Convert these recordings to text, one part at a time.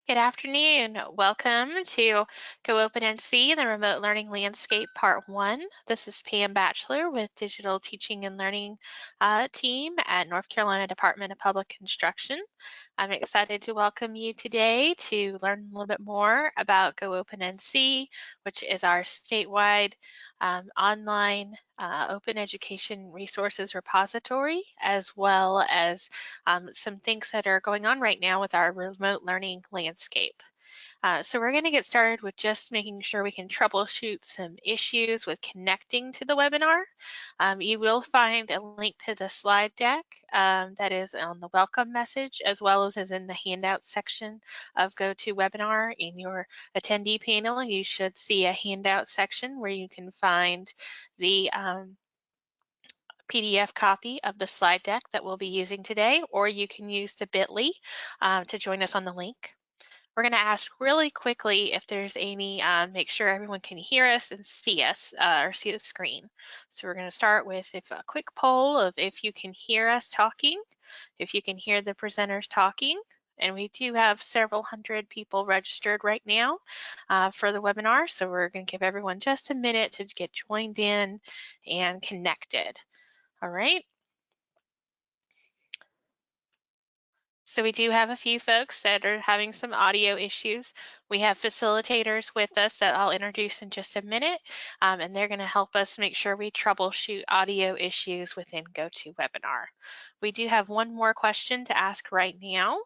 Good afternoon. Welcome to GoOpenNC, the Remote Learning Landscape Part 1. This is Pam Batchelor with Digital Teaching and Learning team at North Carolina Department of Public Instruction. I'm excited to welcome you today to learn a little bit more about GoOpenNC, which is our statewide online open education resources repository, as well as some things that are going on right now with our remote learning landscape. So we're going to get started with just making sure we can troubleshoot some issues with connecting to the webinar. You will find a link to the slide deck that is on the welcome message, as well as is in the handout section of GoToWebinar. In your attendee panel, you should see a handout section where you can find the PDF copy of the slide deck that we'll be using today, or you can use the bit.ly to join us on the link. We're going to ask really quickly if there's any, make sure everyone can hear us and see us or see the screen. So we're going to start with a quick poll of if you can hear us talking, if you can hear the presenters talking. And we do have several hundred people registered right now for the webinar. So we're going to give everyone just a minute to get joined in and connected. All right. So we do have a few folks that are having some audio issues. We have facilitators with us that I'll introduce in just a minute, and they're going to help us make sure we troubleshoot audio issues within GoToWebinar. We do have one more question to ask right now,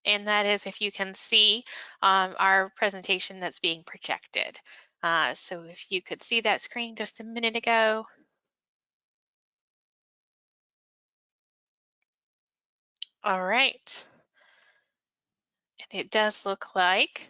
and that is if you can see our presentation that's being projected. So if you could see that screen just a minute ago. All right. And it does look like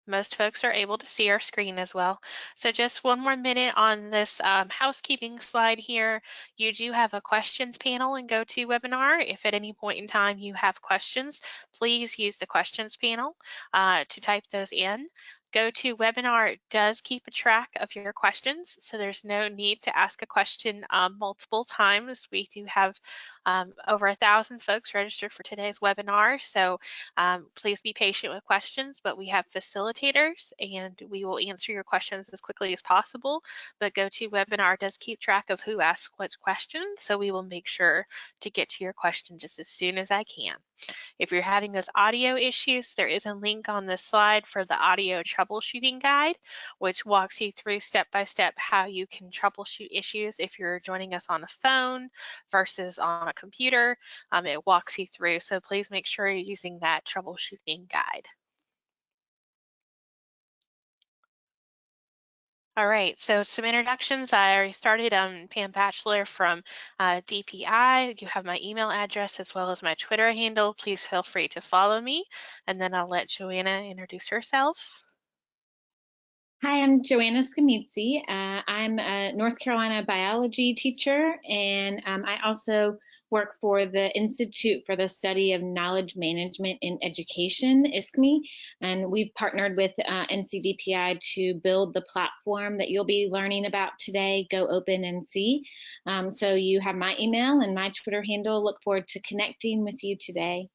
most folks are able to see our screen as well. So just one more minute on this housekeeping slide here. You do have a questions panel in GoToWebinar. If at any point in time you have questions, please use the questions panel to type those in. GoToWebinar does keep a track of your questions, so there's no need to ask a question multiple times. We do have over 1,000 folks registered for today's webinar, so please be patient with questions, but we have facilitators and we will answer your questions as quickly as possible. But GoToWebinar does keep track of who asks what questions, so we will make sure to get to your question just as soon as I can. If you're having those audio issues, there is a link on this slide for the audio troubleshooting guide, which walks you through step-by-step how you can troubleshoot issues if you're joining us on a phone versus on a computer. It walks you through, so please make sure you're using that troubleshooting guide. All right, so some introductions. I already started. I'm Pam Batchelor from DPI. You have my email address as well as my Twitter handle. Please feel free to follow me, and then I'll let Joanna introduce herself. Hi, I'm Joanna Scamitzi. I'm a North Carolina biology teacher, and I also work for the Institute for the Study of Knowledge Management in Education, ISKME, and we've partnered with NCDPI to build the platform that you'll be learning about today, GoOpenNC. So you have my email and my Twitter handle. Look forward to connecting with you today.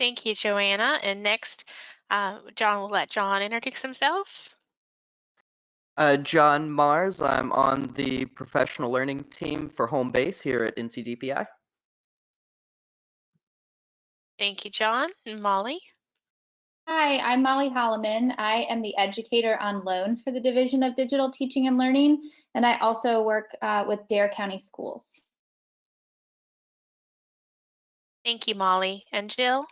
Thank you, Joanna. And next, John will let John introduce himself. John Mars. I'm on the professional learning team for home base here at NCDPI. Thank you, John. And Molly. Hi, I'm Molly Holloman. I am the educator on loan for the Division of Digital Teaching and Learning, and I also work with Dare County Schools. Thank you, Molly. And Jill?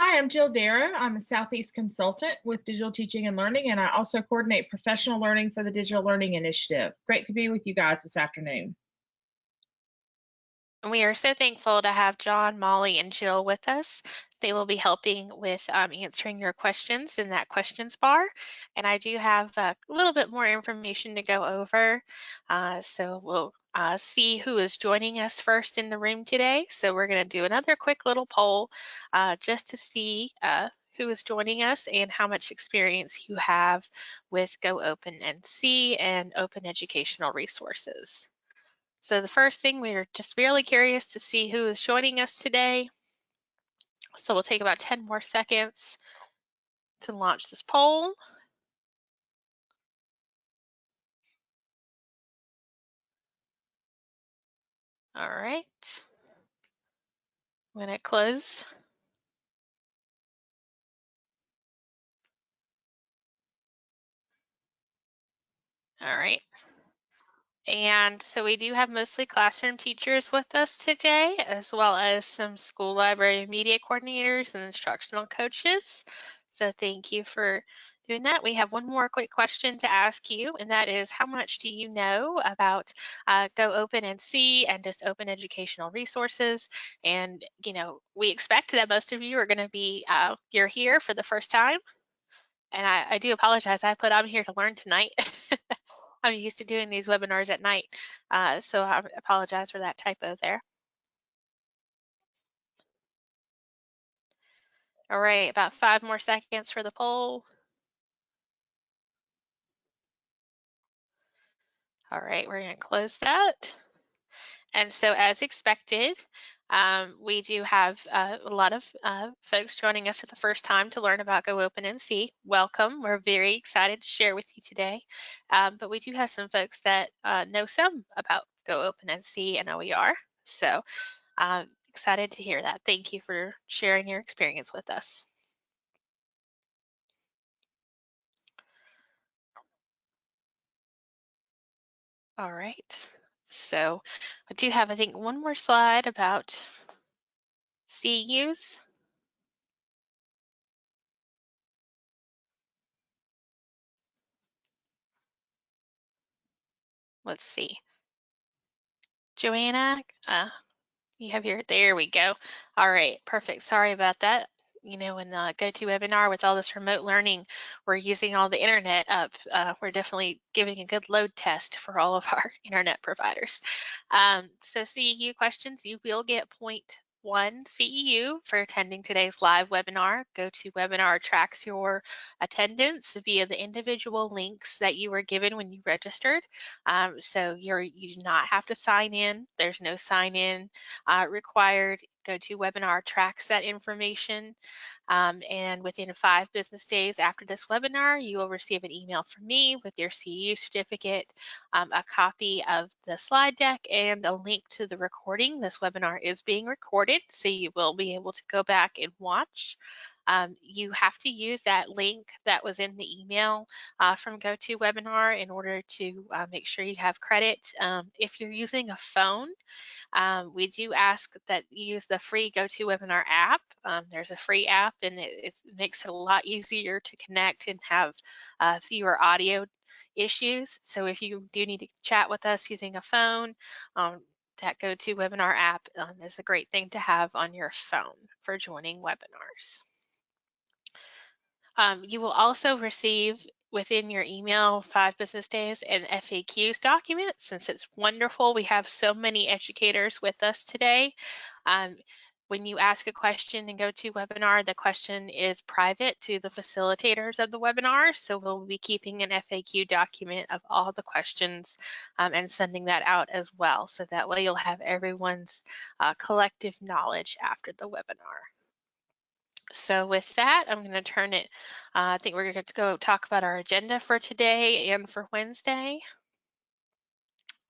Hi, I'm Jill Dara. I'm a Southeast consultant with Digital Teaching and Learning, and I also coordinate professional learning for the Digital Learning Initiative. Great to be with you guys this afternoon. And we are so thankful to have John, Molly, and Jill with us. They will be helping with answering your questions in that questions bar. And I do have a little bit more information to go over. So we'll see who is joining us first in the room today. So we're going to do another quick little poll just to see who is joining us and how much experience you have with GoOpenNC and open educational resources. So the first thing, we're just really curious to see who is joining us today. So we'll take about 10 more seconds to launch this poll. All right. I'm going to close. All right. And so we do have mostly classroom teachers with us today, as well as some school library media coordinators and instructional coaches. So thank you for doing that. We have one more quick question to ask you, and that is, how much do you know about GoOpenNC and just open educational resources? And, you know, we expect that most of you are going to be, you're here for the first time. And I do apologize. I'm here to learn tonight. I'm used to doing these webinars at night, so I apologize for that typo there. All right, about 5 more seconds for the poll. All right, we're going to close that. And so as expected, we do have a lot of folks joining us for the first time to learn about GoOpenNC. Welcome. We're very excited to share with you today. But we do have some folks that know some about GoOpenNC and OER. So I'm excited to hear that. Thank you for sharing your experience with us. All right. So I do have, I think, one more slide about CUs. Let's see. Joanna, you have your, there we go. All right, perfect. Sorry about that. You know, in GoToWebinar with all this remote learning, we're using all the internet up. We're definitely giving a good load test for all of our internet providers. So CEU questions, you will get 0.1 CEU for attending today's live webinar. GoToWebinar tracks your attendance via the individual links that you were given when you registered. So you do not have to sign in. There's no sign in required. GoToWebinar tracks that information, and within 5 business days after this webinar, you will receive an email from me with your CEU certificate, a copy of the slide deck, and a link to the recording. This webinar is being recorded, so you will be able to go back and watch. You have to use that link that was in the email from GoToWebinar in order to make sure you have credit. If you're using a phone, we do ask that you use the free GoToWebinar app. There's a free app, and it makes it a lot easier to connect and have fewer audio issues. So if you do need to chat with us using a phone, that GoToWebinar app is a great thing to have on your phone for joining webinars. You will also receive within your email 5 business days an FAQs document. Since it's wonderful, we have so many educators with us today. When you ask a question in GoToWebinar, the question is private to the facilitators of the webinar. So we'll be keeping an FAQ document of all the questions and sending that out as well. So that way you'll have everyone's collective knowledge after the webinar. So with that, I'm going to turn it, I think we're going to go talk about our agenda for today and for Wednesday.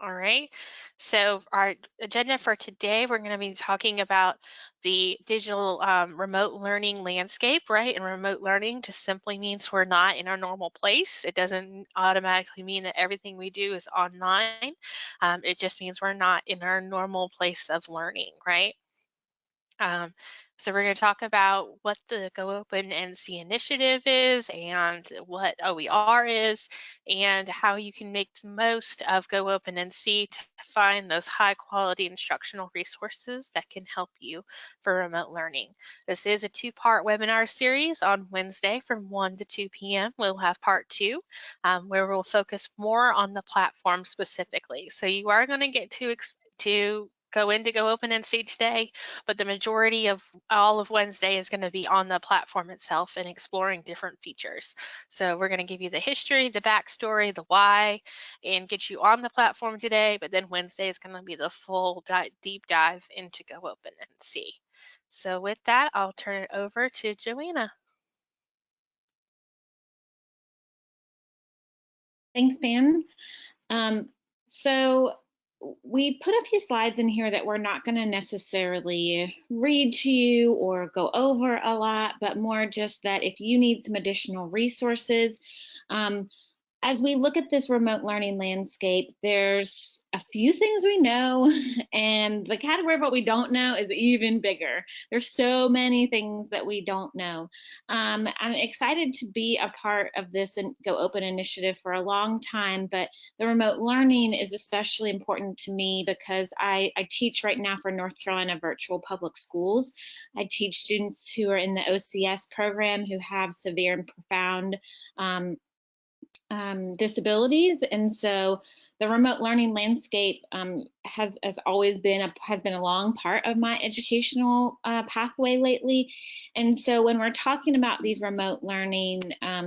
All right, so our agenda for today, we're going to be talking about the digital remote learning landscape, right? And remote learning just simply means we're not in our normal place. It doesn't automatically mean that everything we do is online. It just means we're not in our normal place of learning, right? So we're going to talk about what the GoOpenNC initiative is and what OER is and how you can make the most of GoOpenNC to find those high quality instructional resources that can help you for remote learning. This is a two-part webinar series. On Wednesday from 1 to 2 p.m. we'll have part 2 where we'll focus more on the platform specifically. So you are going to get to go into GoOpenNC today, but the majority of all of Wednesday is going to be on the platform itself and exploring different features. So we're going to give you the history, the backstory, the why, and get you on the platform today, but then Wednesday is going to be the full deep dive into GoOpenNC. So with that, I'll turn it over to Joanna. Thanks, Pam. So we put a few slides in here that we're not going to necessarily read to you or go over a lot, but more just that if you need some additional resources, as we look at this remote learning landscape, there's a few things we know, and the category of what we don't know is even bigger. There's so many things that we don't know. I'm excited to be a part of this Go Open initiative for a long time, but the remote learning is especially important to me because I teach right now for North Carolina Virtual Public Schools. I teach students who are in the OCS program who have severe and profound disabilities, and so the remote learning landscape has always been a long part of my educational pathway lately. And so when we're talking about these remote learning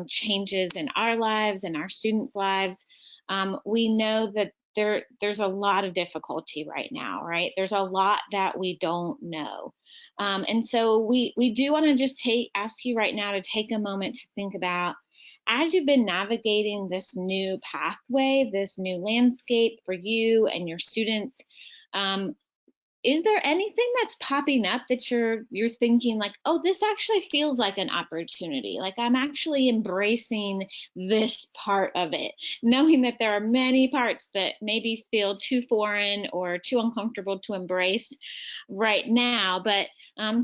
changes in our lives and our students' lives, we know that there's a lot of difficulty right now, right? There's a lot that we don't know. And so we do want to just ask you right now to take a moment to think about, as you've been navigating this new pathway, this new landscape for you and your students, is there anything that's popping up that you're thinking like, oh, this actually feels like an opportunity, like I'm actually embracing this part of it, knowing that there are many parts that maybe feel too foreign or too uncomfortable to embrace right now, but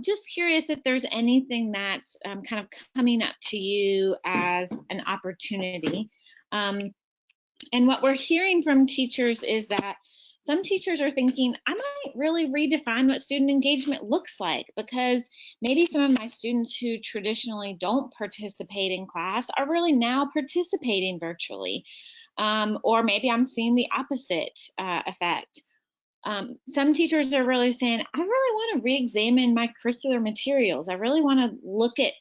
just curious if there's anything that's kind of coming up to you as an opportunity. And what we're hearing from teachers is that some teachers are thinking, I might really redefine what student engagement looks like, because maybe some of my students who traditionally don't participate in class are really now participating virtually. Or maybe I'm seeing the opposite effect. Some teachers are really saying, I really want to re-examine my curricular materials. I really want to look at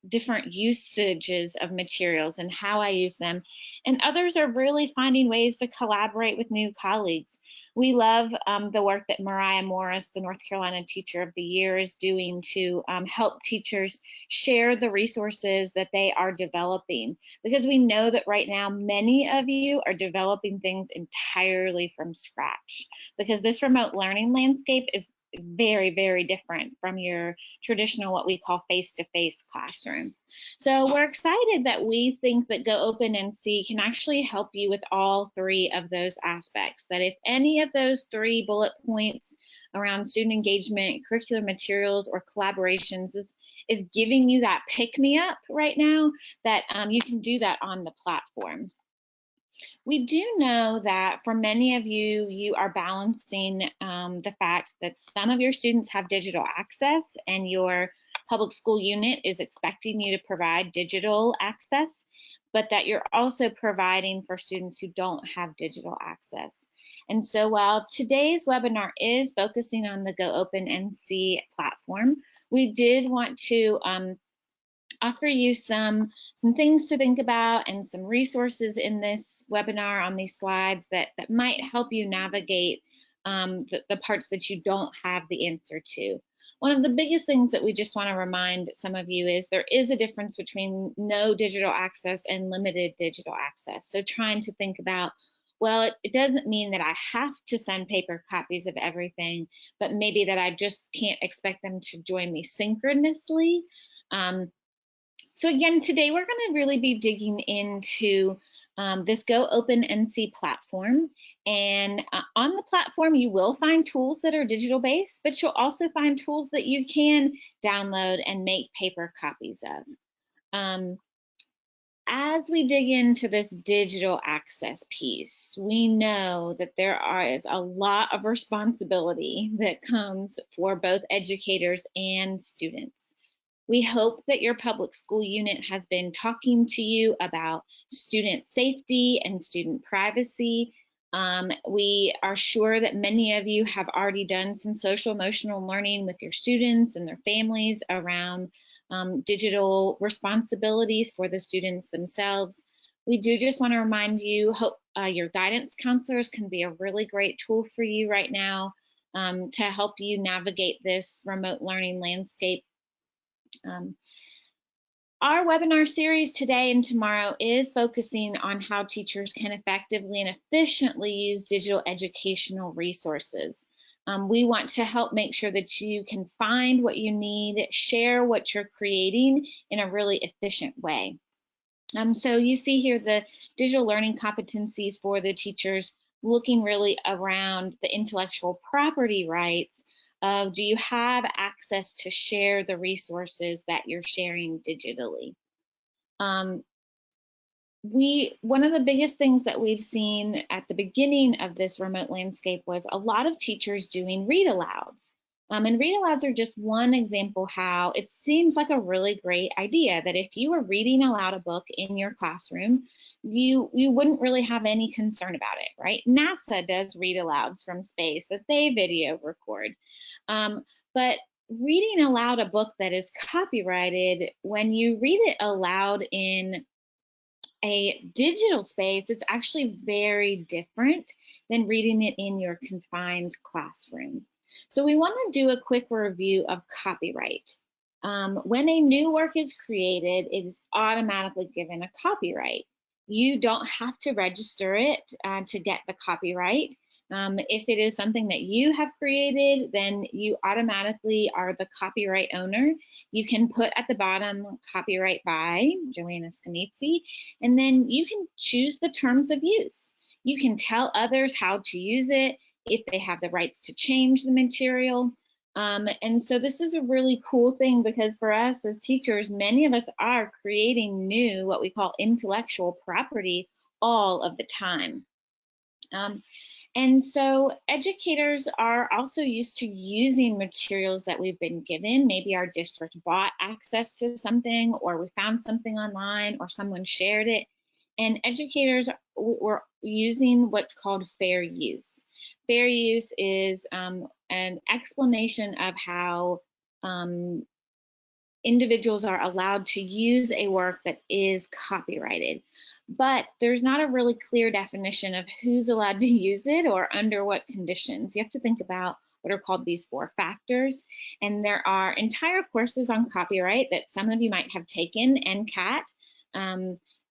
different usages of materials and how I use them. And others are really finding ways to collaborate with new colleagues. We love the work that Mariah Morris, the North Carolina Teacher of the Year, is doing to help teachers share the resources that they are developing, because we know that right now many of you are developing things entirely from scratch, because this remote learning landscape is very, very different from your traditional, what we call face-to-face classroom. So we're excited that we think that GoOpenNC can actually help you with all three of those aspects, that if any of those three bullet points around student engagement, curricular materials, or collaborations is giving you that pick-me-up right now, that you can do that on the platform. We do know that for many of you, you are balancing the fact that some of your students have digital access and your public school unit is expecting you to provide digital access, but that you're also providing for students who don't have digital access. And so while today's webinar is focusing on the GoOpenNC platform, we did want to offer you some things to think about and some resources in this webinar on these slides that might help you navigate the parts that you don't have the answer to. One of the biggest things that we just want to remind some of you is there is a difference between no digital access and limited digital access. So trying to think about, well, it doesn't mean that I have to send paper copies of everything, but maybe that I just can't expect them to join me synchronously. So again, today we're going to really be digging into this GoOpenNC platform. And on the platform, you will find tools that are digital based, but you'll also find tools that you can download and make paper copies of. As we dig into this digital access piece, we know that there is a lot of responsibility that comes for both educators and students. We hope that your public school unit has been talking to you about student safety and student privacy. We are sure that many of you have already done some social emotional learning with your students and their families around digital responsibilities for the students themselves. We do just want to remind you, your guidance counselors can be a really great tool for you right now to help you navigate this remote learning landscape. Our webinar series today and tomorrow is focusing on how teachers can effectively and efficiently use digital educational resources. We want to help make sure that you can find what you need, share what you're creating in a really efficient way. So you see here the digital learning competencies for the teachers, looking really around the intellectual property rights of, do you have access to share the resources that you're sharing digitally? One of the biggest things that we've seen at the beginning of this remote landscape was a lot of teachers doing read alouds. And read alouds are just one example how it seems like a really great idea that if you were reading aloud a book in your classroom, you wouldn't really have any concern about it, right? NASA does read alouds from space that they video record. But reading aloud a book that is copyrighted, when you read it aloud in a digital space, it's actually very different than reading it in your confined classroom. So we want to do a quick review of copyright. When a new work is created, it is automatically given a copyright. You don't have to register it to get the copyright. If it is something that you have created, then you automatically are the copyright owner. You can put at the bottom copyright by Joanna Scamitzi, and then you can choose the terms of use. You can tell others how to use it, if they have the rights to change the material. And so this is a really cool thing, because for us as teachers, many of us are creating new, what we call intellectual property all of the time. And so educators are also used to using materials that we've been given. Maybe our district bought access to something, or we found something online, or someone shared it. And educators were using what's called fair use. Fair use is an explanation of how individuals are allowed to use a work that is copyrighted. But there's not a really clear definition of who's allowed to use it or under what conditions. You have to think about what are called these 4 factors. And there are entire courses on copyright that some of you might have taken. NCAT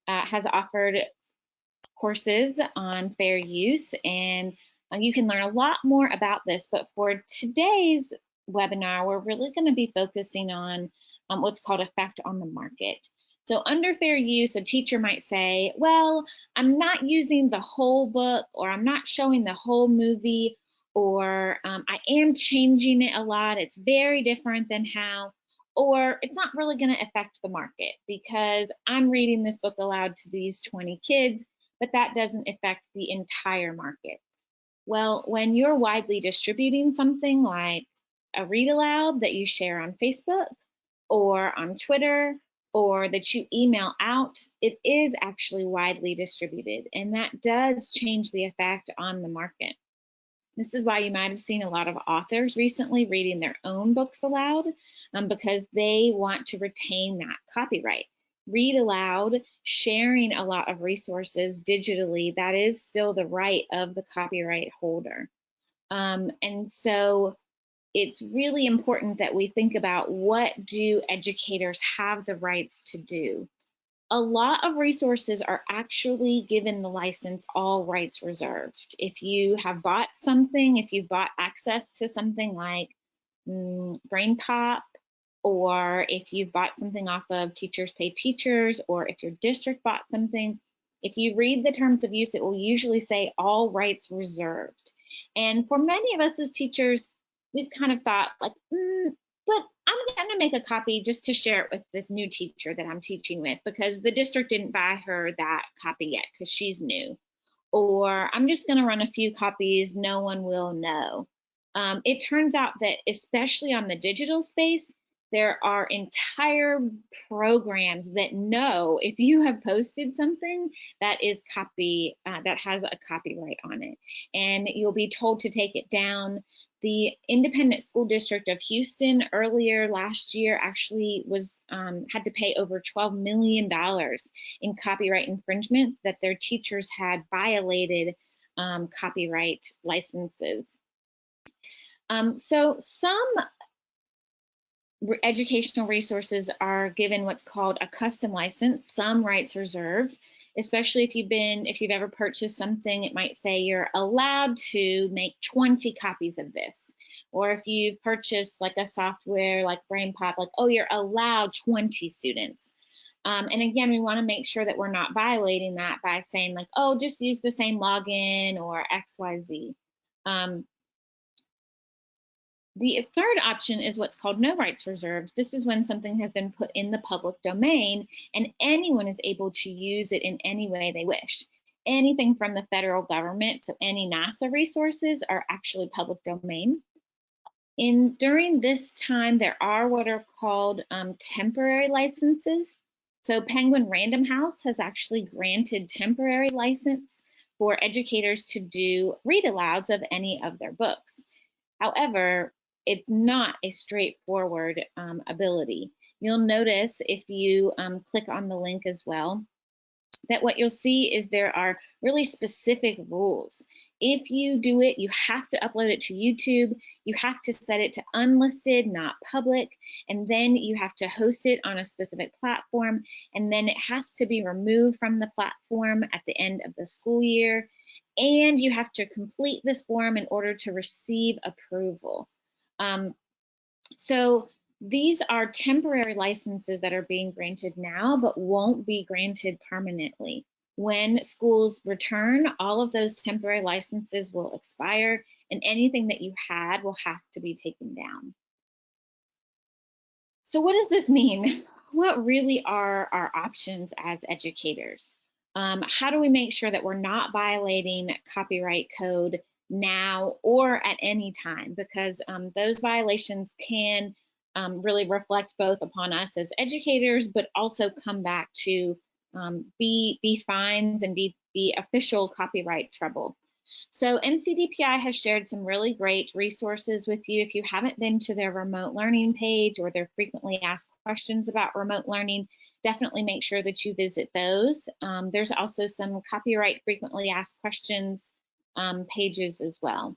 has offered courses on fair use, and you can learn a lot more about this. But for today's webinar, we're really going to be focusing on what's called effect on the market. So under fair use, a teacher might say, well, I'm not using the whole book, or I'm not showing the whole movie, or I am changing it a lot. It's very different than how, or it's not really going to affect the market because I'm reading this book aloud to these 20 kids, but that doesn't affect the entire market. Well, when you're widely distributing something like a read aloud that you share on Facebook or on Twitter, or that you email out, it is actually widely distributed, and that does change the effect on the market. This is why you might have seen a lot of authors recently reading their own books aloud, because they want to retain that copyright. Read aloud, sharing a lot of resources digitally, that is still the right of the copyright holder. And so it's really important that we think about, what do educators have the rights to do? A lot of resources are actually given the license, all rights reserved. If you have bought something, if you've bought access to something like BrainPop or if you've bought something off of Teachers Pay Teachers, or if your district bought something, if you read the terms of use, it will usually say all rights reserved. And for many of us as teachers, we've kind of thought like, but I'm going to make a copy just to share it with this new teacher that I'm teaching with, because the district didn't buy her that copy yet because she's new. Or I'm just going to run a few copies, no one will know. It turns out that especially on the digital space, there are entire programs that know if you have posted something that is that has a copyright on it, and you'll be told to take it down. The Independent School District of Houston earlier last year actually was had to pay over $12 million in copyright infringements that their teachers had violated copyright licenses. So some educational resources are given what's called a custom license, some rights reserved, especially if you've ever purchased something. It might say you're allowed to make 20 copies of this. Or if you've purchased like a software like BrainPop, like, oh, you're allowed 20 students. And again, we want to make sure that we're not violating that by saying like, oh, just use the same login or XYZ. The third option is what's called no rights reserved. This is when something has been put in the public domain and anyone is able to use it in any way they wish. Anything from the federal government, so any NASA resources are actually public domain. During this time, there are what are called temporary licenses. So Penguin Random House has actually granted temporary license for educators to do read-alouds of any of their books. However, it's not a straightforward ability. You'll notice if you click on the link as well, that what you'll see is there are really specific rules. If you do it, you have to upload it to YouTube, you have to set it to unlisted, not public, and then you have to host it on a specific platform, and then it has to be removed from the platform at the end of the school year, and you have to complete this form in order to receive approval. So these are temporary licenses that are being granted now, but won't be granted permanently. When schools return, all of those temporary licenses will expire, and anything that you had will have to be taken down. So what does this mean? What really are our options as educators? How do we make sure that we're not violating copyright code now or at any time? Because those violations can really reflect both upon us as educators, but also come back to be fines and be official copyright trouble. So NCDPI has shared some really great resources with you. If you haven't been to their remote learning page or their frequently asked questions about remote learning, definitely make sure that you visit those. There's also some copyright frequently asked questions pages as well.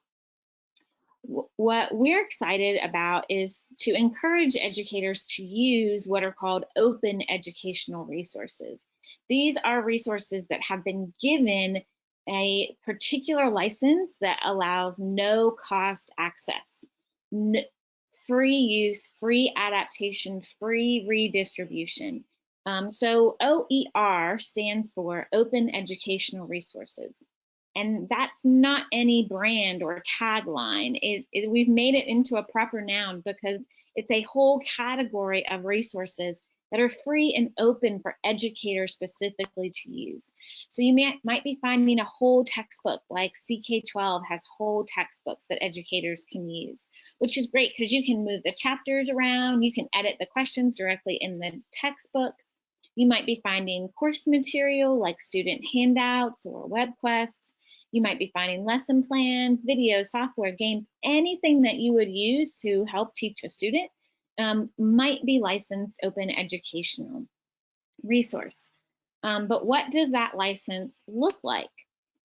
What we're excited about is to encourage educators to use what are called open educational resources. These are resources that have been given a particular license that allows no cost access, free use, free adaptation, free redistribution. So OER stands for Open Educational Resources. And that's not any brand or tagline. We've made it into a proper noun because it's a whole category of resources that are free and open for educators specifically to use. So you might be finding a whole textbook, like CK12 has whole textbooks that educators can use, which is great because you can move the chapters around, you can edit the questions directly in the textbook. You might be finding course material like student handouts or web quests. You might be finding lesson plans, videos, software, games, anything that you would use to help teach a student might be licensed open educational resource. But what does that license look like?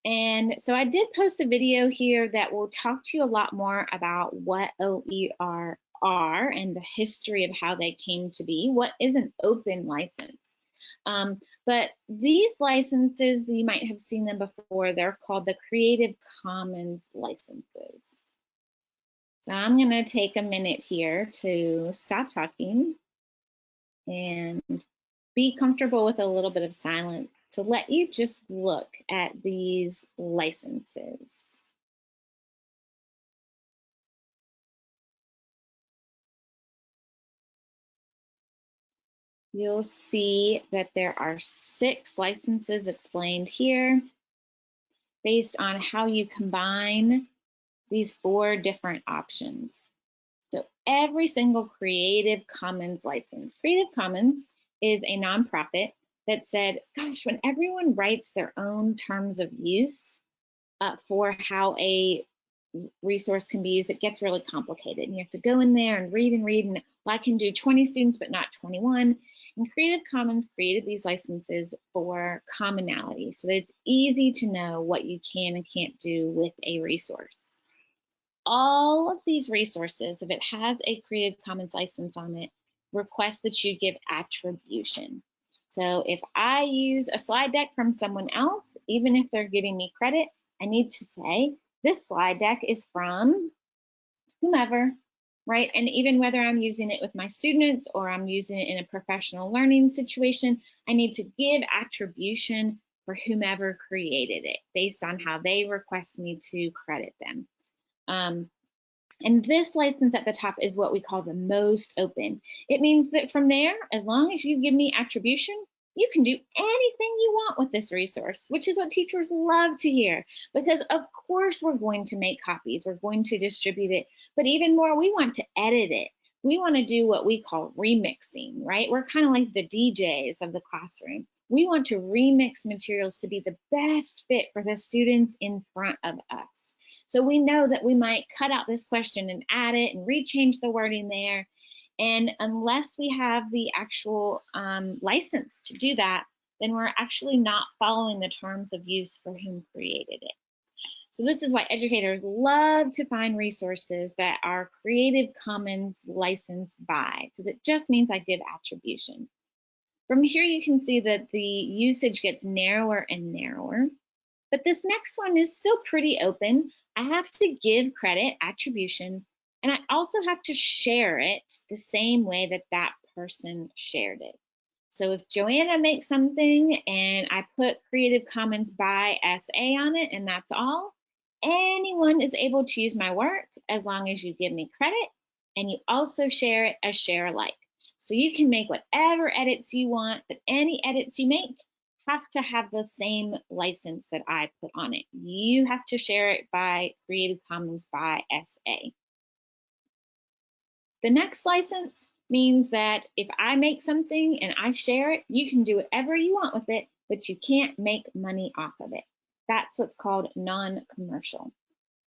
And so I did post a video here that will talk to you a lot more about what OER are and the history of how they came to be. What is an open license? But these licenses, you might have seen them before, they're called the Creative Commons licenses. So I'm going to take a minute here to stop talking and be comfortable with a little bit of silence to let you just look at these licenses. You'll see that there are 6 licenses explained here based on how you combine these 4 different options. So every single Creative Commons license. Creative Commons is a nonprofit that said, gosh, when everyone writes their own terms of use for how a resource can be used, it gets really complicated. And you have to go in there and read, and well, I can do 20 students, but not 21. And Creative Commons created these licenses for commonality so that it's easy to know what you can and can't do with a resource. All of these resources, if it has a Creative Commons license on it, request that you give attribution. So if I use a slide deck from someone else, even if they're giving me credit, I need to say, this slide deck is from whomever, right? And even whether I'm using it with my students or I'm using it in a professional learning situation, I need to give attribution for whomever created it based on how they request me to credit them. And this license at the top is what we call the most open. It means that from there, as long as you give me attribution, you can do anything you want with this resource, which is what teachers love to hear, because of course we're going to make copies, we're going to distribute it, but even more, we want to edit it. We want to do what we call remixing, right? We're kind of like the DJs of the classroom. We want to remix materials to be the best fit for the students in front of us. So we know that we might cut out this question and add it and rechange the wording there. And unless we have the actual license to do that, then we're actually not following the terms of use for whom created it. So this is why educators love to find resources that are Creative Commons licensed by, because it just means I give attribution. From here, you can see that the usage gets narrower and narrower, but this next one is still pretty open. I have to give credit, attribution, and I also have to share it the same way that that person shared it. So if Joanna makes something and I put Creative Commons by SA on it and that's all, anyone is able to use my work as long as you give me credit and you also share it as share alike. So you can make whatever edits you want, but any edits you make have to have the same license that I put on it. You have to share it by Creative Commons by SA. The next license means that if I make something and I share it, you can do whatever you want with it, but you can't make money off of it. That's what's called non-commercial.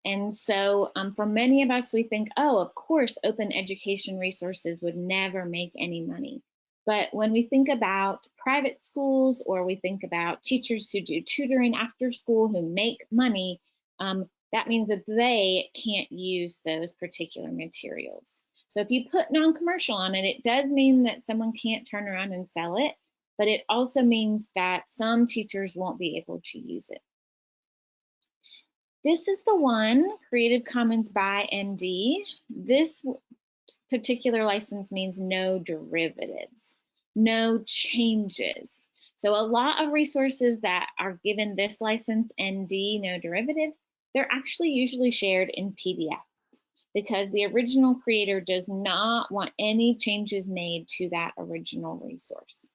And so for many of us, we think, oh, of course, open education resources would never make any money. But when we think about private schools or we think about teachers who do tutoring after school who make money, that means that they can't use those particular materials. So if you put non-commercial on it, it does mean that someone can't turn around and sell it, but it also means that some teachers won't be able to use it. This is the one, Creative Commons by ND. This particular license means no derivatives, no changes. So a lot of resources that are given this license, ND, no derivative, they're actually usually shared in PDF because the original creator does not want any changes made to that original resource.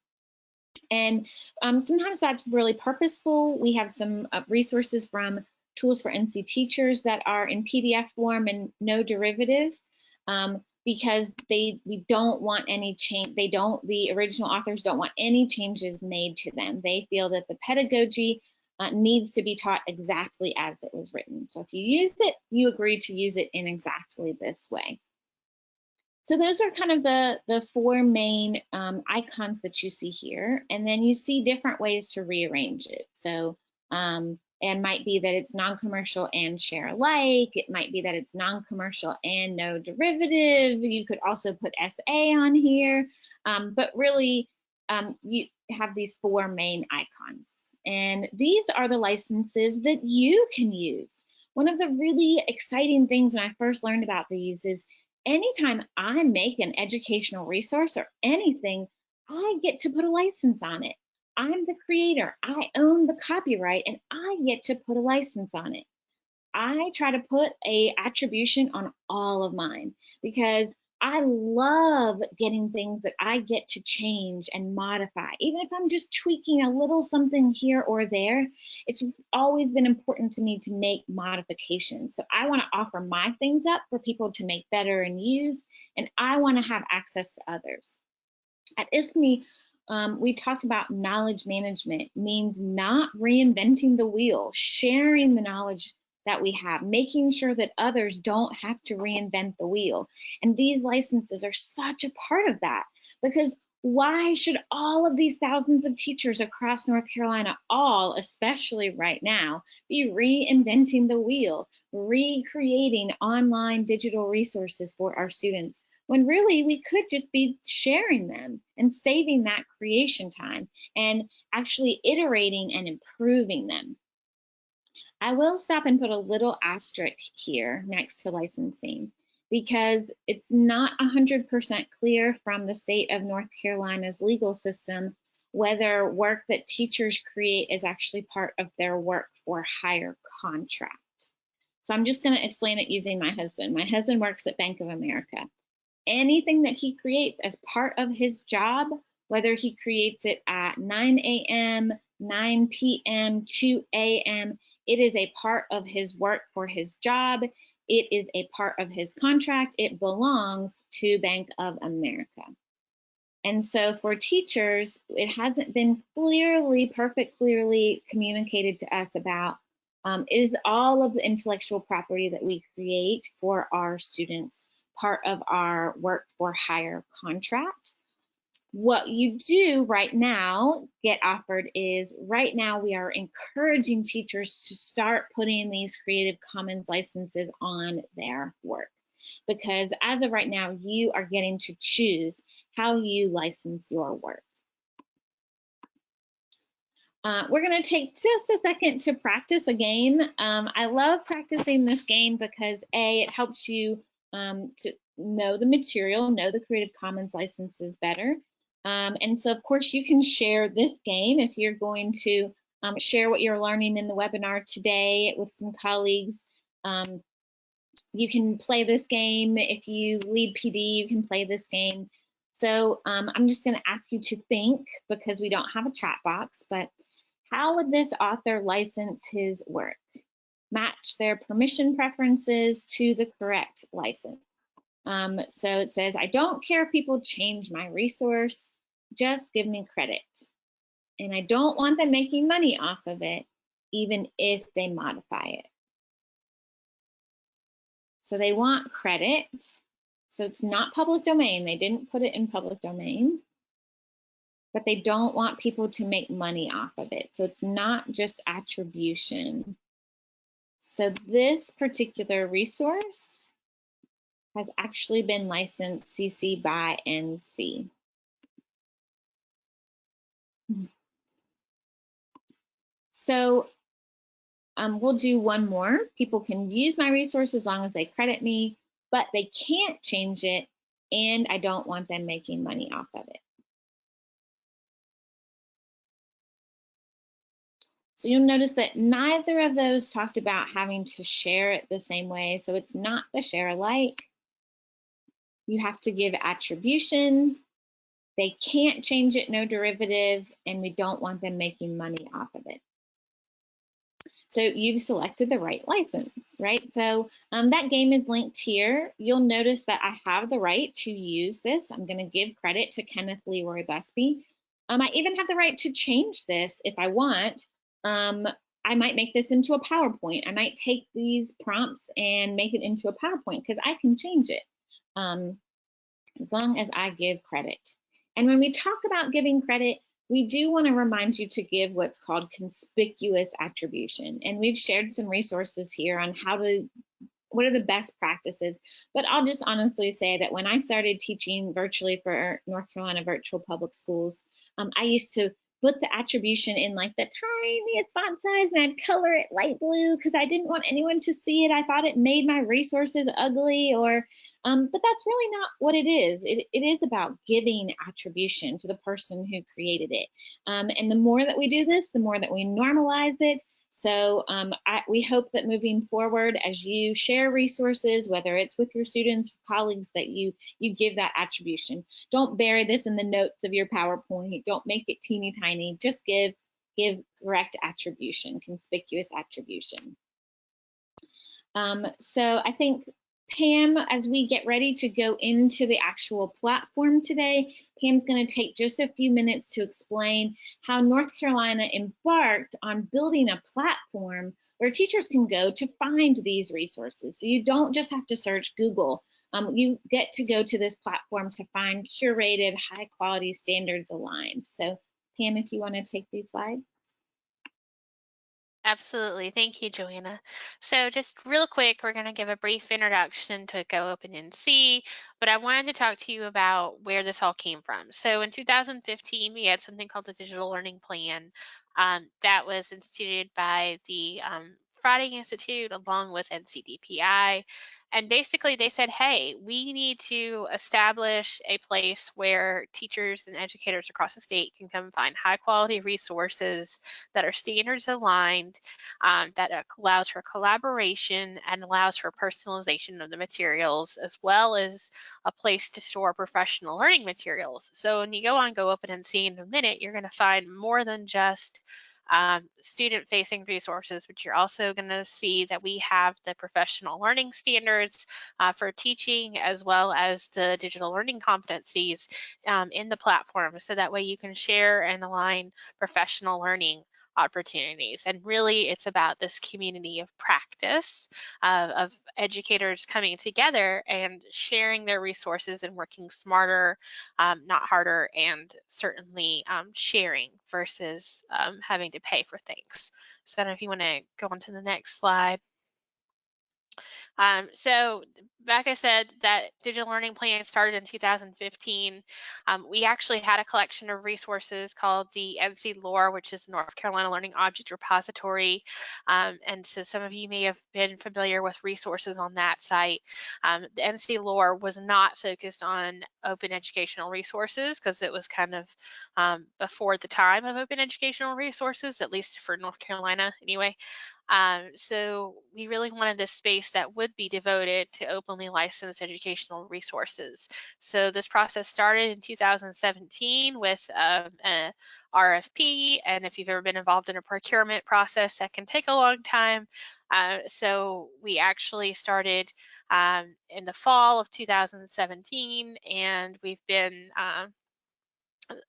And sometimes that's really purposeful. We have some resources from Tools for NC Teachers that are in PDF form and no derivative because we don't want any change. The original authors don't want any changes made to them. They feel that the pedagogy needs to be taught exactly as it was written. So if you use it, you agree to use it in exactly this way. So those are kind of the 4 main icons that you see here. And then you see different ways to rearrange it. So it might be that it's non-commercial and share alike. It might be that it's non-commercial and no derivative. You could also put SA on here. But really, you have these 4 main icons. And these are the licenses that you can use. One of the really exciting things when I first learned about these is anytime I make an educational resource or anything, I get to put a license on it. I'm the creator, I own the copyright, and I get to put a license on it. I try to put a attribution on all of mine because I love getting things that I get to change and modify. Even if I'm just tweaking a little something here or there, it's always been important to me to make modifications. So I want to offer my things up for people to make better and use, and I want to have access to others. At ISKME, we talked about knowledge management means not reinventing the wheel, sharing the knowledge that we have, making sure that others don't have to reinvent the wheel. And these licenses are such a part of that, because why should all of these thousands of teachers across North Carolina, all, especially right now, be reinventing the wheel, recreating online digital resources for our students, when really we could just be sharing them and saving that creation time and actually iterating and improving them? I will stop and put a little asterisk here next to licensing, because it's not 100% clear from the state of North Carolina's legal system whether work that teachers create is actually part of their work for hire contract. So I'm just going to explain it using my husband. My husband works at Bank of America. Anything that he creates as part of his job, whether he creates it at 9 a.m., 9 p.m., 2 a.m., it is a part of his work for his job. It is a part of his contract. It belongs to Bank of America. And so for teachers, it hasn't been clearly communicated to us about is all of the intellectual property that we create for our students part of our work for hire contract. What you do right now get offered is, right now we are encouraging teachers to start putting these Creative Commons licenses on their work, because as of right now, you are getting to choose how you license your work. We're going to take just a second to practice a game. I love practicing this game because A, it helps you to know the material, know the Creative Commons licenses better. And so, of course, you can share this game if you're going to share what you're learning in the webinar today with some colleagues. You can play this game. If you lead PD, you can play this game. So I'm just going to ask you to think, because we don't have a chat box, but how would this author license his work? Match their permission preferences to the correct license. So it says, I don't care if people change my resource, just give me credit. And I don't want them making money off of it, even if they modify it. So they want credit. So it's not public domain. They didn't put it in public domain, but they don't want people to make money off of it. So it's not just attribution. So this particular resource has actually been licensed CC by NC. So we'll do one more. People can use my resource as long as they credit me, but they can't change it, and I don't want them making money off of it. So you'll notice that neither of those talked about having to share it the same way. So it's not the share alike. You have to give attribution. They can't change it, no derivative, and we don't want them making money off of it. So you've selected the right license, right? So that game is linked here. You'll notice that I have the right to use this. I'm going to give credit to Kenneth Leroy Busby. I even have the right to change this if I want. I might make this into a PowerPoint. I might take these prompts and make it into a PowerPoint, because I can change it as long as I give credit. And when we talk about giving credit, we do want to remind you to give what's called conspicuous attribution. And we've shared some resources here on what are the best practices. But I'll just honestly say that when I started teaching virtually for North Carolina Virtual Public Schools, I used to put the attribution in like the tiniest font size, and I'd color it light blue because I didn't want anyone to see it. I thought it made my resources ugly, or but that's really not what it is. It is about giving attribution to the person who created it. And the more that we do this, the more that we normalize it. So we hope that moving forward, as you share resources, whether it's with your students, colleagues, that you give that attribution. Don't bury this in the notes of your PowerPoint. Don't make it teeny tiny. Just give correct attribution, conspicuous attribution. So I think, Pam, as we get ready to go into the actual platform today, Pam's going to take just a few minutes to explain how North Carolina embarked on building a platform where teachers can go to find these resources. So you don't just have to search Google. You get to go to this platform to find curated, high quality, standards aligned. So Pam, if you want to take these slides. Absolutely. Thank you, Joanna. So just real quick, we're going to give a brief introduction to GoOpenNC, but I wanted to talk to you about where this all came from. So in 2015, we had something called the Digital Learning Plan that was instituted by the Friday Institute along with NCDPI. And basically they said, hey, we need to establish a place where teachers and educators across the state can come find high quality resources that are standards aligned, that allows for collaboration and allows for personalization of the materials, as well as a place to store professional learning materials. So when you go on GoOpenNC in a minute, you're going to find more than just student-facing resources, but you're also going to see that we have the professional learning standards for teaching, as well as the digital learning competencies in the platform, so that way you can share and align professional learning opportunities. And really it's about this community of practice of educators coming together and sharing their resources and working smarter, not harder, and certainly sharing versus having to pay for things. So I don't know if you want to go on to the next slide. So like I said, that digital learning plan started in 2015. We actually had a collection of resources called the NC LORE, which is North Carolina Learning Object Repository. And so some of you may have been familiar with resources on that site. The NC LORE was not focused on open educational resources because it was kind of before the time of open educational resources, at least for North Carolina anyway. So we really wanted this space that would be devoted to openly licensed educational resources. So this process started in 2017 with an RFP, and if you've ever been involved in a procurement process, that can take a long time. So we actually started in the fall of 2017, and we've been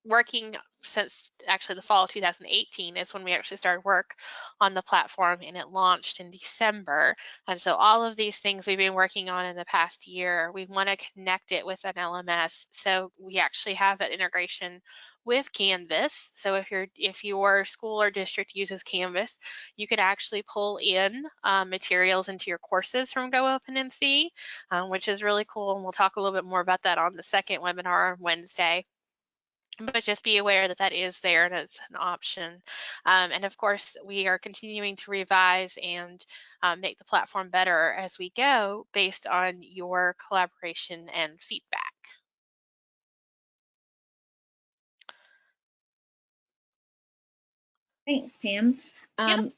working since actually the fall of 2018 is when we actually started work on the platform, and it launched in December. And so all of these things we've been working on in the past year, we want to connect it with an LMS. So we actually have an integration with Canvas. So if your school or district uses Canvas, you could actually pull in materials into your courses from GoOpenNC, which is really cool. And we'll talk a little bit more about that on the second webinar on Wednesday. But just be aware that that is there and it's an option. And of course, we are continuing to revise and make the platform better as we go based on your collaboration and feedback. Thanks, Pam. Yep.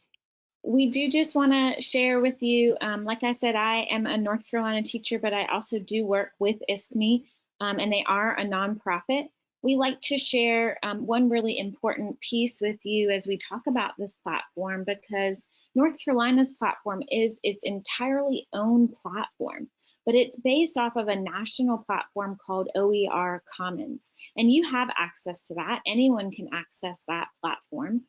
We do just want to share with you, like I said, I am a North Carolina teacher, but I also do work with ISKME, and they are a nonprofit. We like to share one really important piece with you as we talk about this platform, because North Carolina's platform is its entirely own platform, but it's based off of a national platform called OER Commons, and you have access to that. Anyone can access that platform.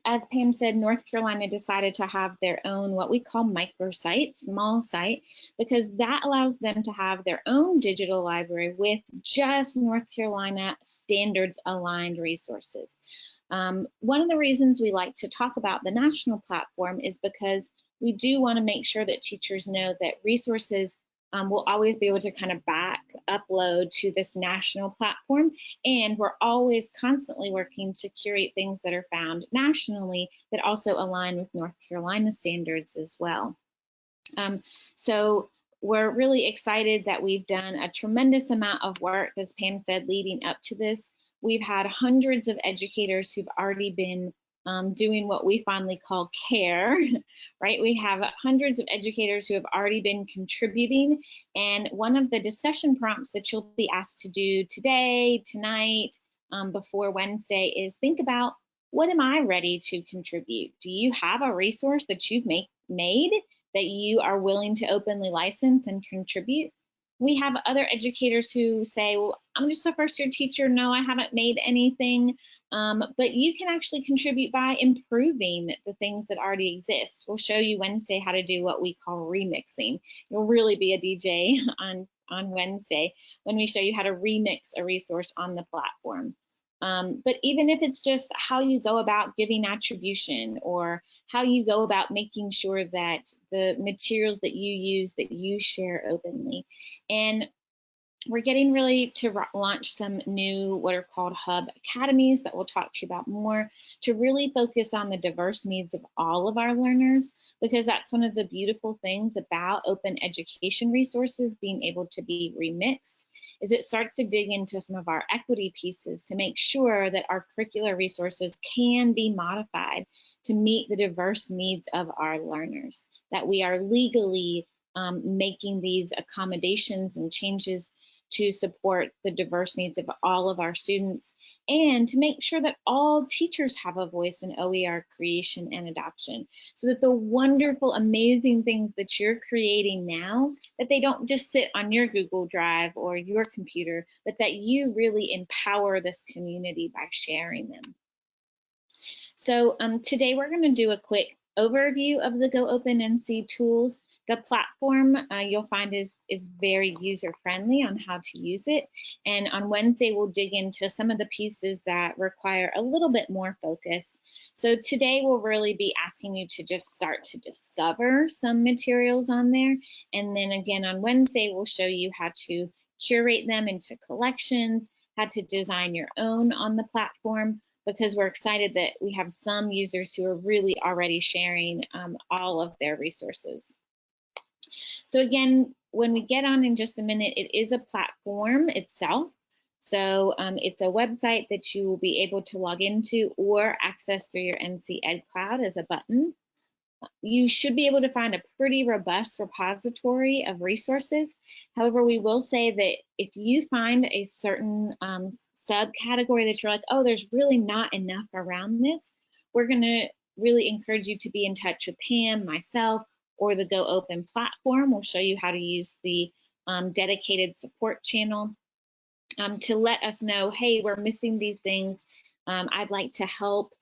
As Pam said, North Carolina decided to have their own, what we call microsite, small site, because that allows them to have their own digital library with just North Carolina standards aligned resources. One of the reasons we like to talk about the national platform is because we do want to make sure that teachers know that resources we'll always be able to kind of back upload to this national platform. And we're always constantly working to curate things that are found nationally that also align with North Carolina standards as well. So we're really excited that we've done a tremendous amount of work, as Pam said, leading up to this. We've had hundreds of educators who've already been doing what we fondly call care, right? We have hundreds of educators who have already been contributing. And one of the discussion prompts that you'll be asked to do today, tonight, before Wednesday is think about, what am I ready to contribute? Do you have a resource that you've made that you are willing to openly license and contribute? We have other educators who say, well, I'm just a first year teacher. No, I haven't made anything. But you can actually contribute by improving the things that already exist. We'll show you Wednesday how to do what we call remixing. You'll really be a DJ on Wednesday when we show you how to remix a resource on the platform. But even if it's just how you go about giving attribution, or how you go about making sure that the materials that you use, that you share openly. And we're getting ready to launch some new what are called hub academies that we'll talk to you about more, to really focus on the diverse needs of all of our learners, because that's one of the beautiful things about open education resources being able to be remixed, is it starts to dig into some of our equity pieces to make sure that our curricular resources can be modified to meet the diverse needs of our learners, that we are legally making these accommodations and changes to support the diverse needs of all of our students, and to make sure that all teachers have a voice in OER creation and adoption, so that the wonderful, amazing things that you're creating now, that they don't just sit on your Google Drive or your computer, but that you really empower this community by sharing them. So today we're going to do a quick overview of the GoOpenNC tools. The platform you'll find is very user-friendly on how to use it. And on Wednesday, we'll dig into some of the pieces that require a little bit more focus. So today, we'll really be asking you to just start to discover some materials on there. And then again, on Wednesday, we'll show you how to curate them into collections, how to design your own on the platform, because we're excited that we have some users who are really already sharing all of their resources. So again, when we get on in just a minute, it is a platform itself. So it's a website that you will be able to log into or access through your NC Ed Cloud as a button. You should be able to find a pretty robust repository of resources. However, we will say that if you find a certain subcategory that you're like, oh, there's really not enough around this, we're going to really encourage you to be in touch with Pam, myself, or the GoOpen platform. We'll show you how to use the dedicated support channel to let us know, hey, we're missing these things. I'd like to help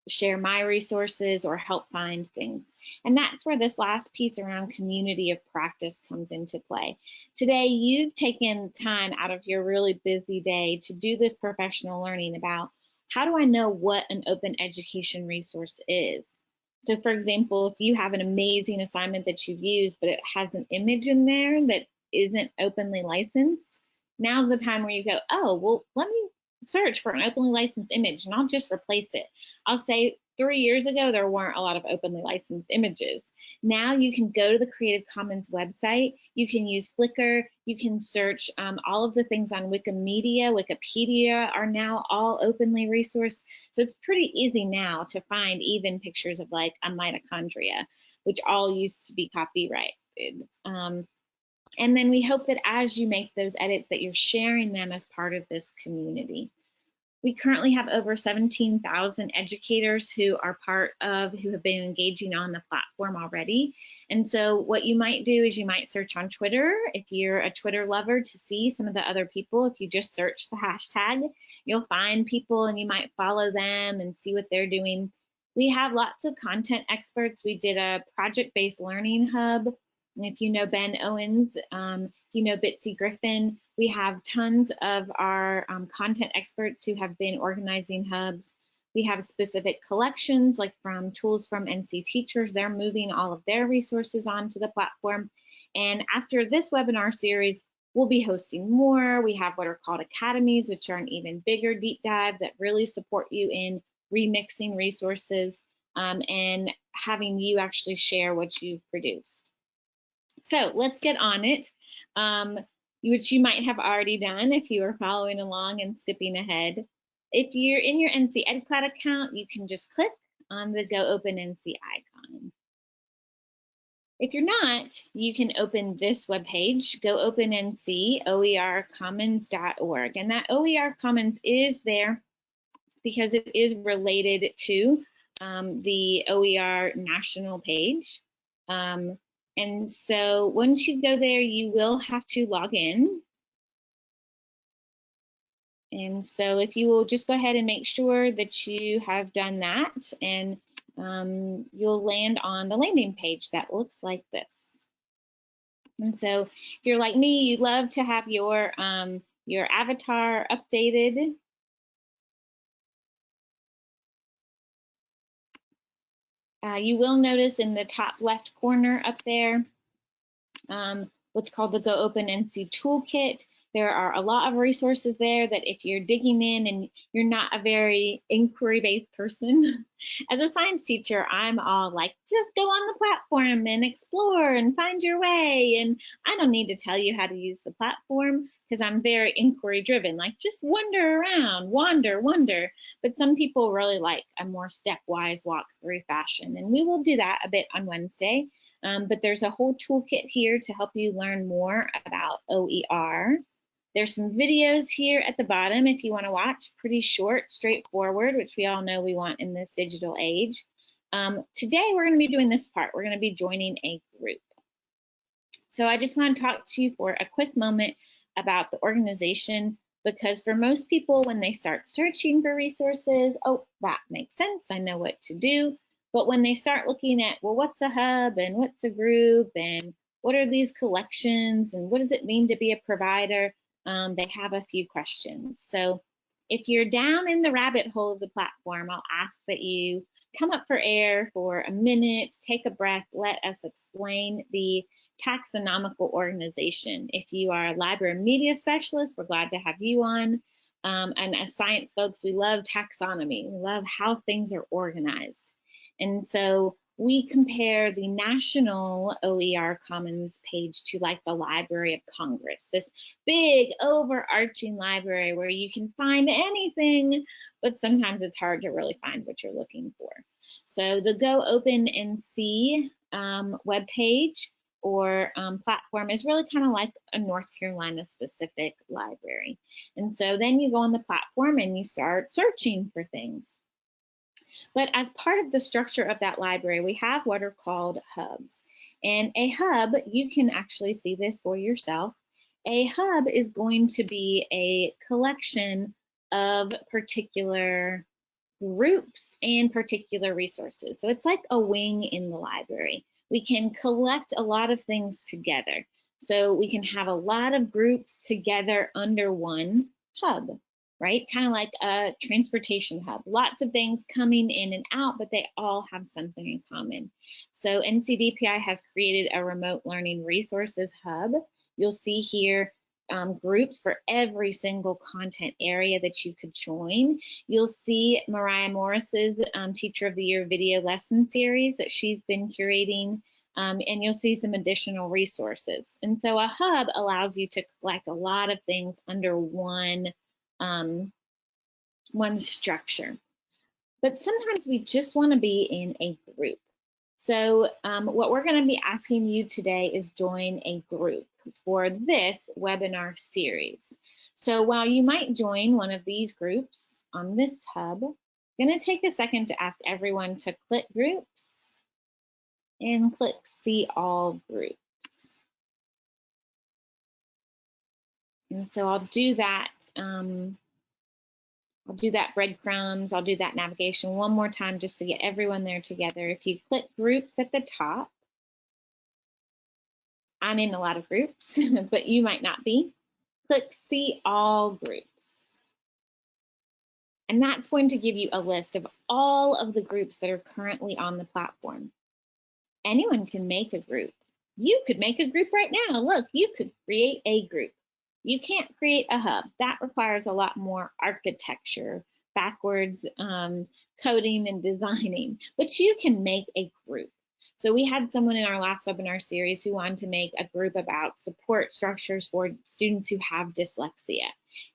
share my resources or help find things. And that's where this last piece around community of practice comes into play. Today, you've taken time out of your really busy day to do this professional learning about, how do I know what an open education resource is? So for example, if you have an amazing assignment that you've used, but it has an image in there that isn't openly licensed, now's the time where you go, oh, well, let me search for an openly licensed image and I'll just replace it. I'll say 3 years ago, there weren't a lot of openly licensed images. Now you can go to the Creative Commons website, you can use Flickr, you can search all of the things on Wikimedia. Wikipedia are now all openly resourced. So it's pretty easy now to find even pictures of like a mitochondria, which all used to be copyrighted. And then we hope that as you make those edits that you're sharing them as part of this community. We currently have over 17,000 educators who are who have been engaging on the platform already. And so what you might do is you might search on Twitter, if you're a Twitter lover, to see some of the other people. If you just search the hashtag, you'll find people and you might follow them and see what they're doing. We have lots of content experts. We did a project-based learning hub. And if you know Ben Owens, if you know Bitsy Griffin, we have tons of our content experts who have been organizing hubs. We have specific collections, like from Tools from NC Teachers. They're moving all of their resources onto the platform. And after this webinar series, we'll be hosting more. We have what are called academies, which are an even bigger deep dive that really support you in remixing resources and having you actually share what you've produced. So let's get on it, which you might have already done if you are following along and skipping ahead. If you're in your NC EdCloud account, you can just click on the GoOpenNC icon. If you're not, you can open this webpage, GoOpenNC oercommons.org. And that OER Commons is there because it is related to the OER national page. And so once you go there, you will have to log in. And so if you will just go ahead and make sure that you have done that, and you'll land on the landing page that looks like this. And so if you're like me, you love to have your avatar updated. You will notice in the top left corner up there what's called the GoOpenNC Toolkit. There are a lot of resources there that if you're digging in and you're not a very inquiry-based person, as a science teacher, I'm all like, just go on the platform and explore and find your way. And I don't need to tell you how to use the platform because I'm very inquiry-driven, like just wander around, wander. But some people really like a more stepwise walkthrough fashion, and we will do that a bit on Wednesday. But there's a whole toolkit here to help you learn more about OER. There's some videos here at the bottom if you want to watch, pretty short, straightforward, which we all know we want in this digital age. Today, we're going to be doing this part. We're going to be joining a group. So I just want to talk to you for a quick moment about the organization, because for most people, when they start searching for resources, oh, that makes sense. I know what to do. But when they start looking at, well, what's a hub and what's a group and what are these collections and what does it mean to be a provider, they have a few questions. So if you're down in the rabbit hole of the platform, I'll ask that you come up for air for a minute, take a breath, let us explain the taxonomical organization. If you are a library media specialist, we're glad to have you on. And as science folks, we love taxonomy. We love how things are organized. And so we compare the national OER Commons page to like the Library of Congress, this big overarching library where you can find anything, but sometimes it's hard to really find what you're looking for. So the GoOpenNC webpage or platform is really kind of like a North Carolina specific library. And so then you go on the platform and you start searching for things. But as part of the structure of that library, we have what are called hubs. And a hub, you can actually see this for yourself. A hub is going to be a collection of particular groups and particular resources. So it's like a wing in the library. We can collect a lot of things together. So we can have a lot of groups together under one hub, right? Kind of like a transportation hub. Lots of things coming in and out, but they all have something in common. So NCDPI has created a remote learning resources hub. You'll see here groups for every single content area that you could join. You'll see Mariah Morris's Teacher of the Year video lesson series that she's been curating, and you'll see some additional resources. And so a hub allows you to collect a lot of things under one structure. But sometimes we just want to be in a group. So what we're going to be asking you today is join a group for this webinar series. So while you might join one of these groups on this hub, I'm going to take a second to ask everyone to click groups and click see all groups. And so I'll do that. I'll do that breadcrumbs, I'll do that navigation one more time just to get everyone there together. If you click groups at the top, I'm in a lot of groups, but you might not be. Click see all groups. And that's going to give you a list of all of the groups that are currently on the platform. Anyone can make a group. You could make a group right now. Look, you could create a group. You can't create a hub. That requires a lot more architecture, backwards coding and designing, but you can make a group. So we had someone in our last webinar series who wanted to make a group about support structures for students who have dyslexia.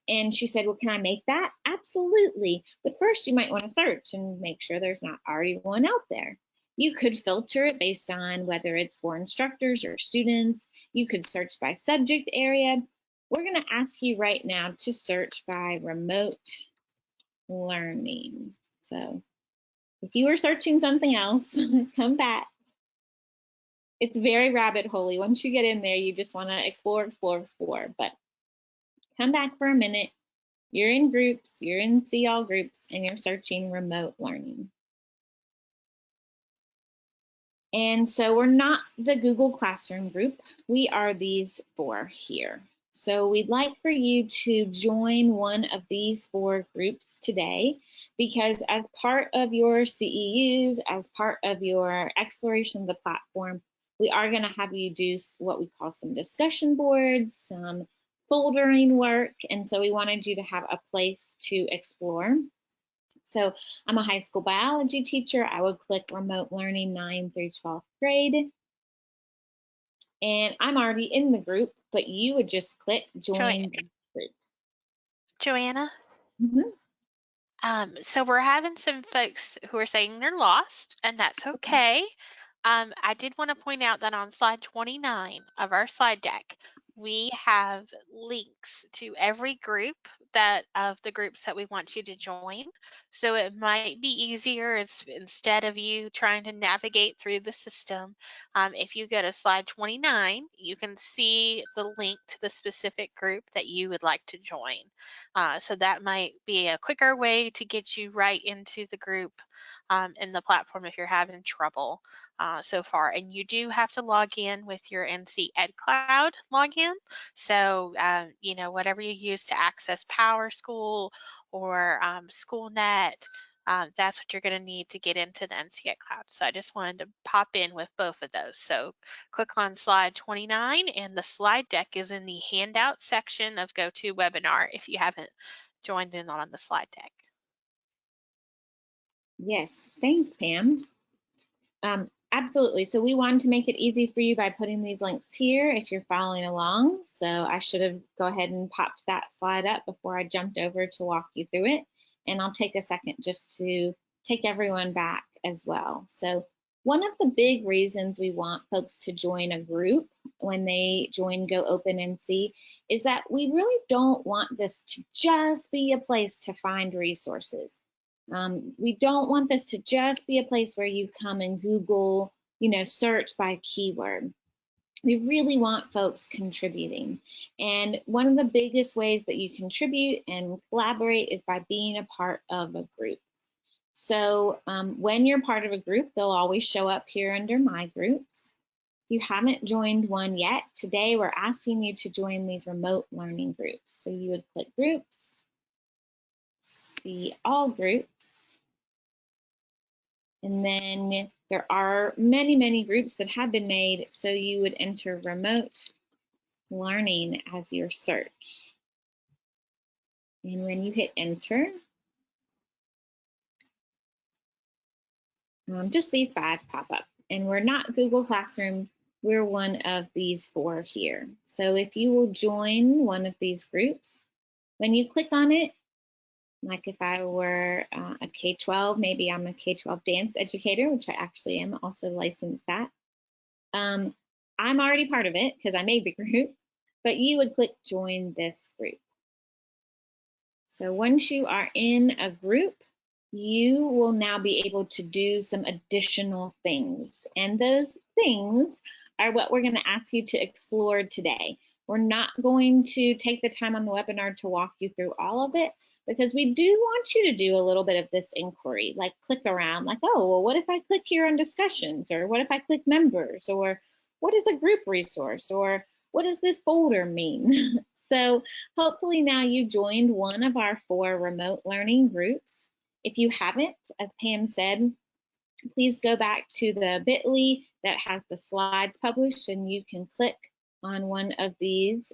And she said, well, can I make that? Absolutely. But first you might want to search and make sure there's not already one out there. You could filter it based on whether it's for instructors or students. You could search by subject area. We're going to ask you right now to search by remote learning. So if you were searching something else, come back. It's very rabbit hole-y. Once you get in there, you just want to explore, explore, explore. But come back for a minute. You're in groups, you're in See All groups, and you're searching remote learning. And so we're not the Google Classroom group. We are these 4 here. So we'd like for you to join one of these 4 groups today, because as part of your CEUs, as part of your exploration of the platform, we are going to have you do what we call some discussion boards, some foldering work. And so we wanted you to have a place to explore. So I'm a high school biology teacher. I would click remote learning 9th through 12th grade. And I'm already in the group, but you would just click join the group. Joanna? Mm-hmm. So we're having some folks who are saying they're lost, and that's okay. I did want to point out that on slide 29 of our slide deck, we have links to every group of the groups that we want you to join. So it might be easier instead of you trying to navigate through the system. If you go to slide 29, you can see the link to the specific group that you would like to join. So that might be a quicker way to get you right into the group in the platform if you're having trouble so far. And you do have to log in with your NC EdCloud login. So, you know, whatever you use to access PowerSchool or SchoolNet, that's what you're going to need to get into the NC EdCloud. So I just wanted to pop in with both of those. So click on slide 29, and the slide deck is in the handout section of GoToWebinar if you haven't joined in on the slide deck. Yes, thanks, Pam. Absolutely. So we wanted to make it easy for you by putting these links here if you're following along. So I should have go ahead and popped that slide up before I jumped over to walk you through it. And I'll take a second just to take everyone back as well. So one of the big reasons we want folks to join a group when they join GoOpenNC is that we really don't want this to just be a place to find resources. We don't want this to just be a place where you come and Google, you know, search by keyword. We really want folks contributing. And one of the biggest ways that you contribute and collaborate is by being a part of a group. So when you're part of a group, they'll always show up here under My Groups. If you haven't joined one yet, today we're asking you to join these remote learning groups. So you would click Groups, See All groups, and then there are many, many groups that have been made, so you would enter remote learning as your search. And when you hit enter, just these 5 pop up. And we're not Google Classroom, we're one of these 4 here. So if you will join one of these groups, when you click on it, like if I were a K-12, maybe I'm a K-12 dance educator, which I actually am, also licensed that. I'm already part of it because I made the group, but you would click join this group. So once you are in a group, you will now be able to do some additional things. And those things are what we're going to ask you to explore today. We're not going to take the time on the webinar to walk you through all of it, because we do want you to do a little bit of this inquiry, like click around, like, oh, well, what if I click here on discussions? Or what if I click members? Or what is a group resource? Or what does this folder mean? So hopefully now you joined one of our 4 remote learning groups. If you haven't, as Pam said, please go back to the bit.ly that has the slides published, and you can click on one of these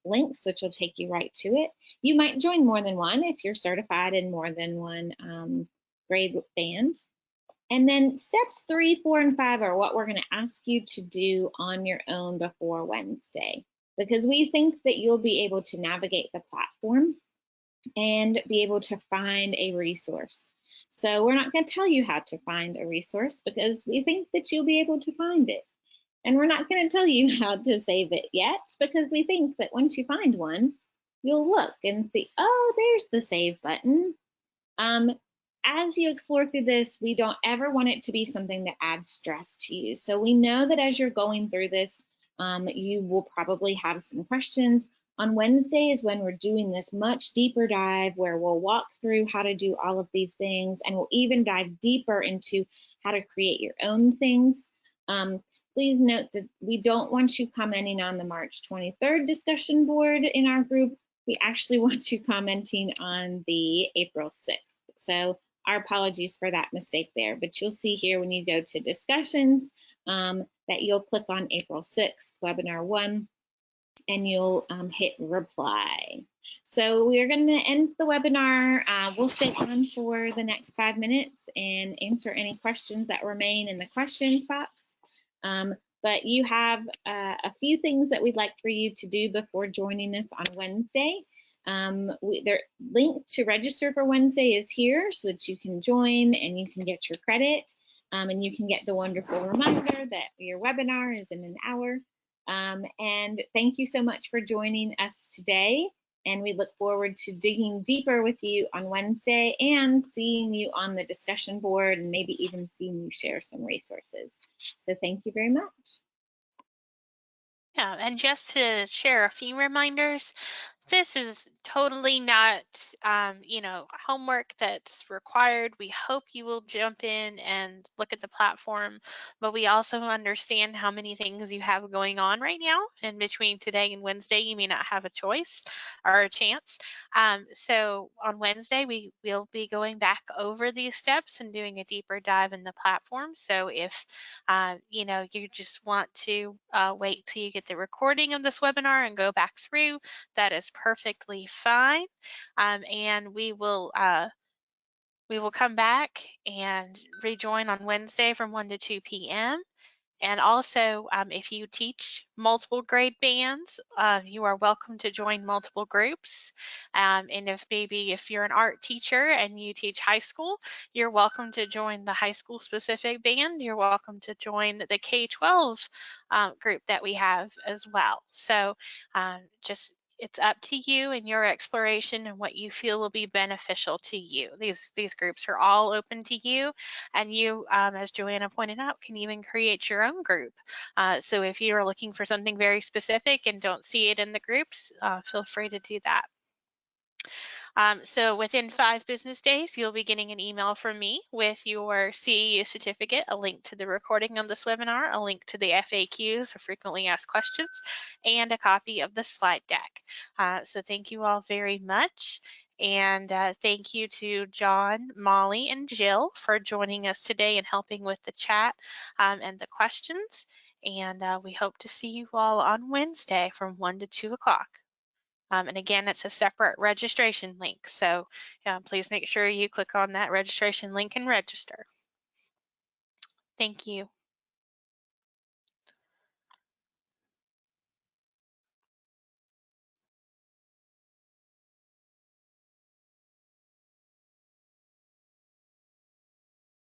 links, which will take you right to it. You might join more than one if you're certified in more than one grade band. And then steps 3, 4, and 5 are what we're going to ask you to do on your own before Wednesday, because we think that you'll be able to navigate the platform and be able to find a resource. So we're not going to tell you how to find a resource because we think that you'll be able to find it. And we're not going to tell you how to save it yet because we think that once you find one, you'll look and see, oh, there's the save button. As you explore through this, we don't ever want it to be something that adds stress to you. So we know that as you're going through this, you will probably have some questions. On Wednesday is when we're doing this much deeper dive where we'll walk through how to do all of these things, and we'll even dive deeper into how to create your own things. Please note that we don't want you commenting on the March 23rd discussion board in our group. We actually want you commenting on the April 6th. So our apologies for that mistake there, but you'll see here when you go to discussions that you'll click on April 6th, webinar 1, and you'll hit reply. So we're going to end the webinar. We'll stay on for the next 5 minutes and answer any questions that remain in the questions box. But you have a few things that we'd like for you to do before joining us on Wednesday. The link to register for Wednesday is here so that you can join and you can get your credit, and you can get the wonderful reminder that your webinar is in an hour. And thank you so much for joining us today. And we look forward to digging deeper with you on Wednesday and seeing you on the discussion board and maybe even seeing you share some resources. So thank you very much. Yeah, and just to share a few reminders, this is totally not, homework that's required. We hope you will jump in and look at the platform, but we also understand how many things you have going on right now. And between today and Wednesday, you may not have a choice or a chance. So on Wednesday, we will be going back over these steps and doing a deeper dive in the platform. So if, you just want to wait till you get the recording of this webinar and go back through, that is perfectly fine. And we will come back and rejoin on Wednesday from 1 to 2 p.m. And also, if you teach multiple grade bands, you are welcome to join multiple groups. And if you're an art teacher and you teach high school, you're welcome to join the high school specific band. You're welcome to join the K-12 group that we have as well. So it's up to you and your exploration and what you feel will be beneficial to you. These groups are all open to you, and you, as Joanna pointed out, can even create your own group. So if you're looking for something very specific and don't see it in the groups, feel free to do that. So within 5 business days, you'll be getting an email from me with your CEU certificate, a link to the recording of this webinar, a link to the FAQs or frequently asked questions, and a copy of the slide deck. So thank you all very much. And thank you to John, Molly, and Jill for joining us today and helping with the chat and the questions. And we hope to see you all on Wednesday from 1 to 2 o'clock. And again, it's a separate registration link. So please make sure you click on that registration link and register. Thank you.